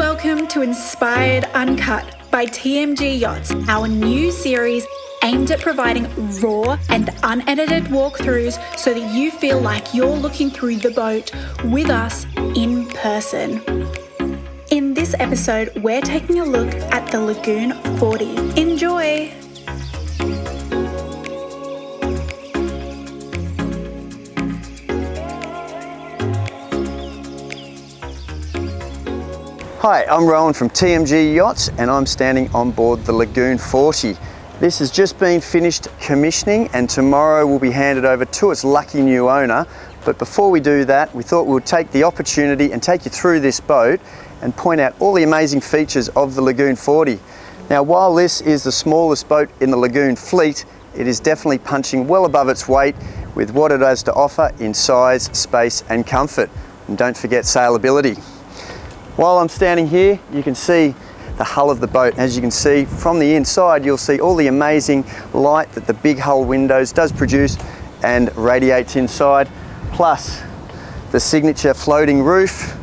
Welcome to Inspired Uncut by TMG Yachts, our new series aimed at providing raw and unedited walkthroughs so that you feel like you're looking through the boat with us in person. In this episode, we're taking a look at the Lagoon 40. Enjoy! Hi, I'm Rowan from TMG Yachts and I'm standing on board the Lagoon 40. This has just been finished commissioning and tomorrow will be handed over to its lucky new owner. But before we do that, we thought we would take the opportunity and take you through this boat and point out all the amazing features of the Lagoon 40. Now, while this is the smallest boat in the Lagoon fleet, it is definitely punching well above its weight with what it has to offer in size, space and comfort. And don't forget sailability. While I'm standing here, you can see the hull of the boat. As you can see from the inside, you'll see all the amazing light that the big hull windows does produce and radiates inside, plus the signature floating roof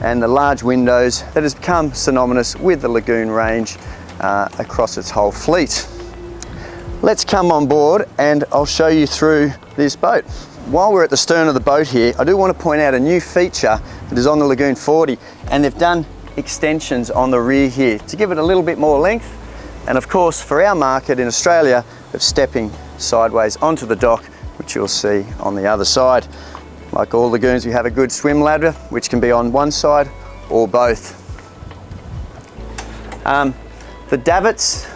and the large windows that has become synonymous with the Lagoon range across its whole fleet. Let's come on board and I'll show you through this boat. While we're at the stern of the boat here, I do want to point out a new feature that is on the Lagoon 40, and they've done extensions on the rear here to give it a little bit more length, and of course for our market in Australia of stepping sideways onto the dock, which you'll see on the other side. Like all lagoons, we have a good swim ladder which can be on one side or both. The davits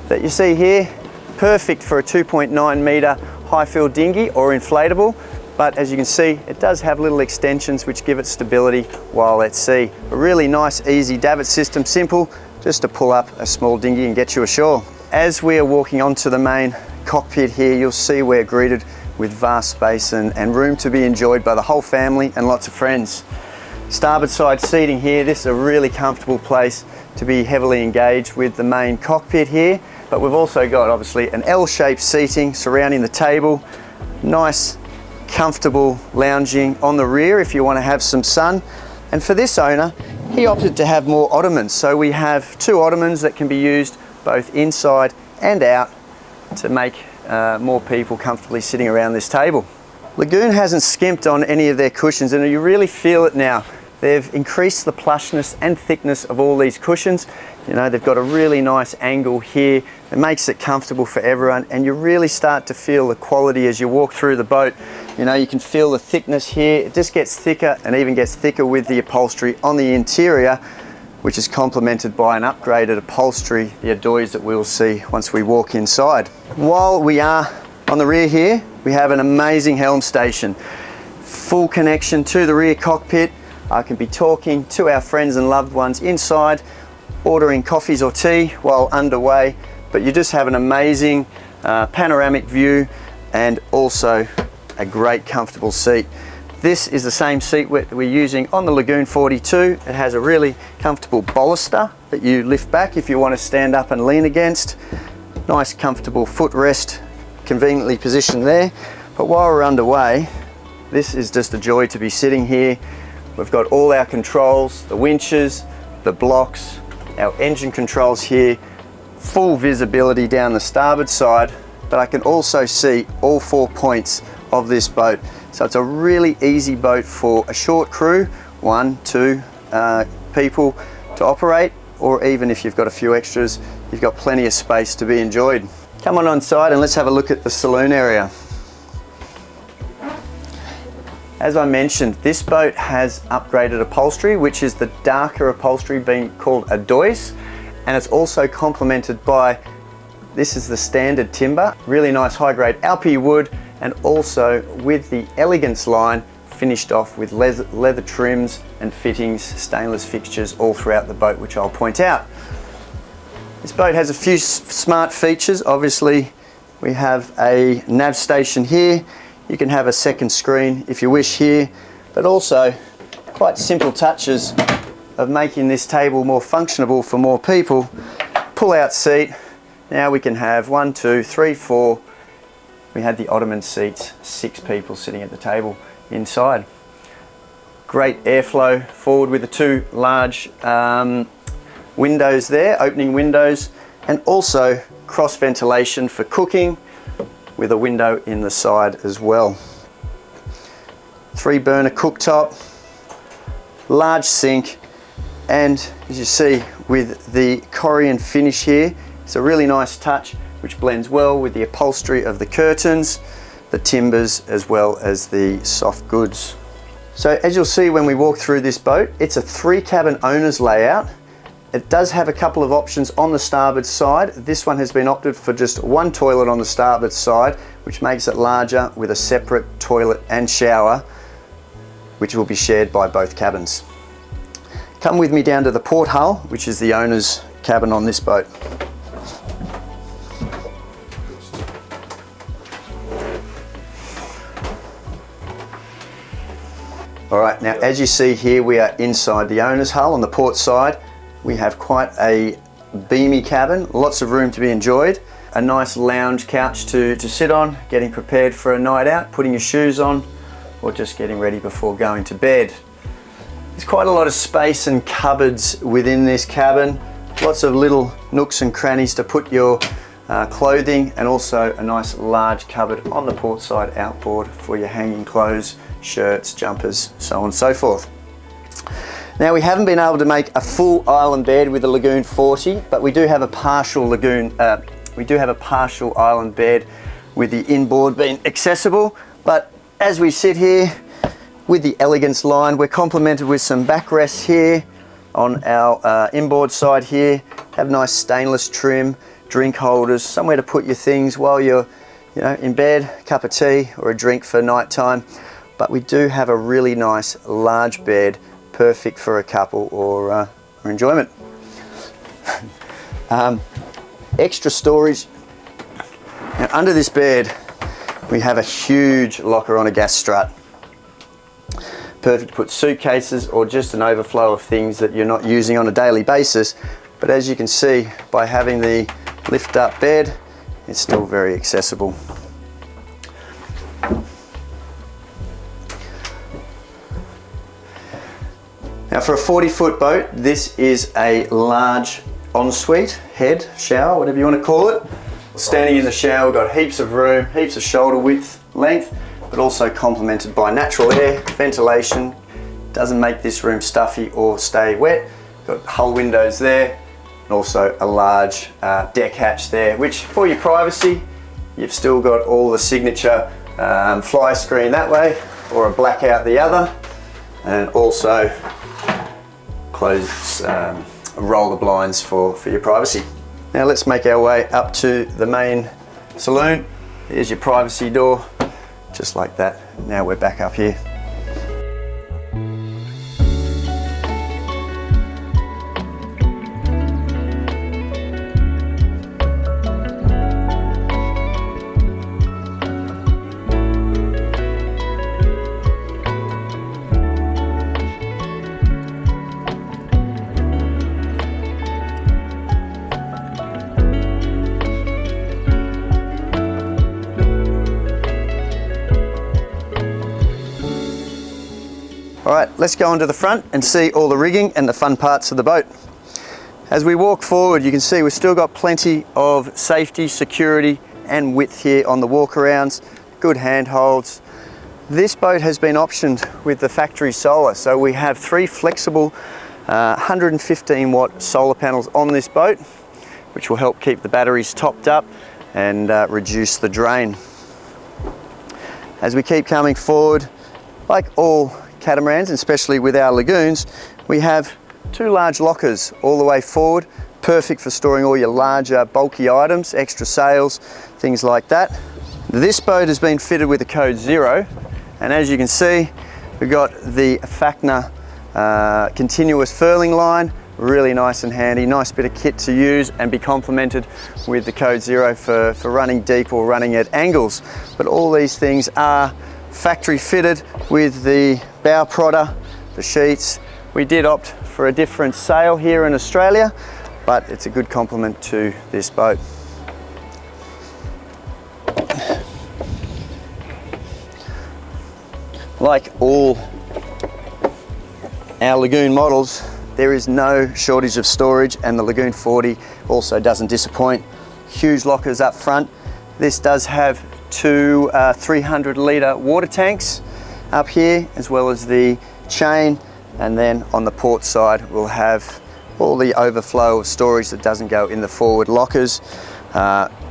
that you see here, perfect for a 2.9 metre high fill dinghy or inflatable, but as you can see, it does have little extensions which give it stability while at sea. A really nice, easy davit system, simple, just to pull up a small dinghy and get you ashore. As we are walking onto the main cockpit here, you'll see we're greeted with vast space and room to be enjoyed by the whole family and lots of friends. Starboard side seating here, this is a really comfortable place to be heavily engaged with the main cockpit here. But we've also got obviously an L-shaped seating surrounding the table, nice comfortable lounging on the rear if you want to have some sun. And for this owner, he opted to have more ottomans. So we have two ottomans that can be used both inside and out to make more people comfortably sitting around this table. Lagoon hasn't skimped on any of their cushions, and you really feel it now. They've increased the plushness and thickness of all these cushions. You know, they've got a really nice angle here. It makes it comfortable for everyone, and you really start to feel the quality as you walk through the boat. You know, you can feel the thickness here. It just gets thicker and even gets thicker with the upholstery on the interior, which is complemented by an upgraded upholstery, the adoys that we'll see once we walk inside. While we are on the rear here, we have an amazing helm station. Full connection to the rear cockpit. I can be talking to our friends and loved ones inside, ordering coffees or tea while underway, but you just have an amazing panoramic view and also a great comfortable seat. This is the same seat we're using on the Lagoon 42. It has a really comfortable baluster that you lift back if you want to stand up and lean against. Nice comfortable footrest conveniently positioned there. But while we're underway, this is just a joy to be sitting here. We've got all our controls, the winches, the blocks, our engine controls here, full visibility down the starboard side, but I can also see all 4 points of this boat. So it's a really easy boat for a short crew, 1, 2 people to operate, or even if you've got a few extras, you've got plenty of space to be enjoyed. Come on inside and let's have a look at the saloon area. As I mentioned, this boat has upgraded upholstery, which is the darker upholstery being called adoys, and it's also complemented by, this is the standard timber, really nice high-grade Alpi wood, and also with the Elegance line finished off with leather trims and fittings, stainless fixtures all throughout the boat, which I'll point out. This boat has a few smart features. Obviously, we have a nav station here. You can have a second screen if you wish here, but also quite simple touches of making this table more functionable for more people. Pull out seat. Now we can have 1, 2, 3, 4. We had the ottoman seats, 6 people sitting at the table inside. Great airflow forward with the two large windows there, opening windows, and also cross ventilation for cooking with a window in the side as well. 3-burner cooktop, large sink, and as you see with the Korean finish here, it's a really nice touch which blends well with the upholstery of the curtains, the timbers, as well as the soft goods. So as you'll see when we walk through this boat, it's a 3-cabin owner's layout. It does have a couple of options on the starboard side. This one has been opted for just one toilet on the starboard side, which makes it larger with a separate toilet and shower, which will be shared by both cabins. Come with me down to the port hull, which is the owner's cabin on this boat. All right, now as you see here, we are inside the owner's hull on the port side. We have quite a beamy cabin, lots of room to be enjoyed. A nice lounge couch to sit on, getting prepared for a night out, putting your shoes on, or just getting ready before going to bed. There's quite a lot of space and cupboards within this cabin. Lots of little nooks and crannies to put your clothing, and also a nice large cupboard on the port side outboard for your hanging clothes, shirts, jumpers, so on and so forth. Now, we haven't been able to make a full island bed with the Lagoon 40, but we do have a partial island bed with the inboard being accessible. But as we sit here with the Elegance line, we're complemented with some backrests here on our inboard side here. Have nice stainless trim, drink holders, somewhere to put your things while you're in bed, a cup of tea or a drink for night time. But we do have a really nice large bed, perfect for a couple or enjoyment. Extra storage. Now, under this bed, we have a huge locker on a gas strut. Perfect to put suitcases or just an overflow of things that you're not using on a daily basis. But as you can see, by having the lift up bed, it's still very accessible. Now, for a 40-foot boat, this is a large ensuite, head, shower, whatever you want to call it. Standing in the shower, we've got heaps of room, heaps of shoulder width, length, but also complemented by natural air, ventilation. Doesn't make this room stuffy or stay wet. Got hull windows there, and also a large deck hatch there, which for your privacy, you've still got all the signature fly screen that way, or a blackout the other, and also close, roll the blinds for your privacy. Now let's make our way up to the main saloon. Here's your privacy door, just like that. Now we're back up here. All right, let's go onto the front and see all the rigging and the fun parts of the boat. As we walk forward, you can see we've still got plenty of safety, security, and width here on the walkarounds. Good handholds. This boat has been optioned with the factory solar, so we have 3 flexible 115 watt solar panels on this boat, which will help keep the batteries topped up and reduce the drain. As we keep coming forward, like all catamarans, especially with our lagoons, we have 2 large lockers all the way forward, perfect for storing all your larger bulky items, extra sails, things like that. This boat has been fitted with a code 0, and as you can see, we've got the Fachner continuous furling line, really nice and handy, nice bit of kit to use and be complemented with the code 0 for running deep or running at angles. But all these things are factory fitted with the bow prodder, the sheets. We did opt for a different sail here in Australia, but it's a good complement to this boat. Like all our Lagoon models, there is no shortage of storage, and the Lagoon 40 also doesn't disappoint. Huge lockers up front. This does have two 300 litre water tanks up here, as well as the chain, and then on the port side we'll have all the overflow of storage that doesn't go in the forward lockers.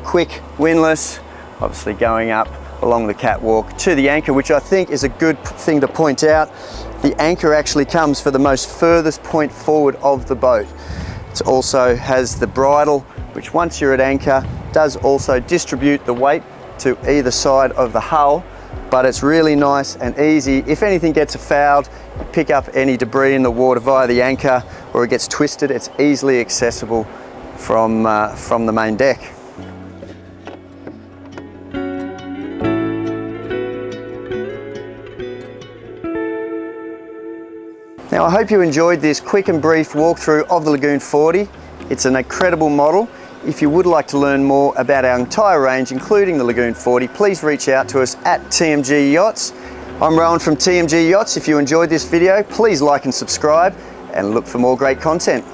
Quick windlass, obviously going up along the catwalk to the anchor, which I think is a good thing to point out. The anchor actually comes for the most furthest point forward of the boat. It also has the bridle, which once you're at anchor does also distribute the weight to either side of the hull, but it's really nice and easy. If anything gets fouled, you pick up any debris in the water via the anchor, or it gets twisted, it's easily accessible from the main deck. Now, I hope you enjoyed this quick and brief walkthrough of the Lagoon 40. It's an incredible model. If you would like to learn more about our entire range, including the Lagoon 40, please reach out to us at TMG Yachts. I'm Rowan from TMG Yachts. If you enjoyed this video, please like and subscribe, and look for more great content.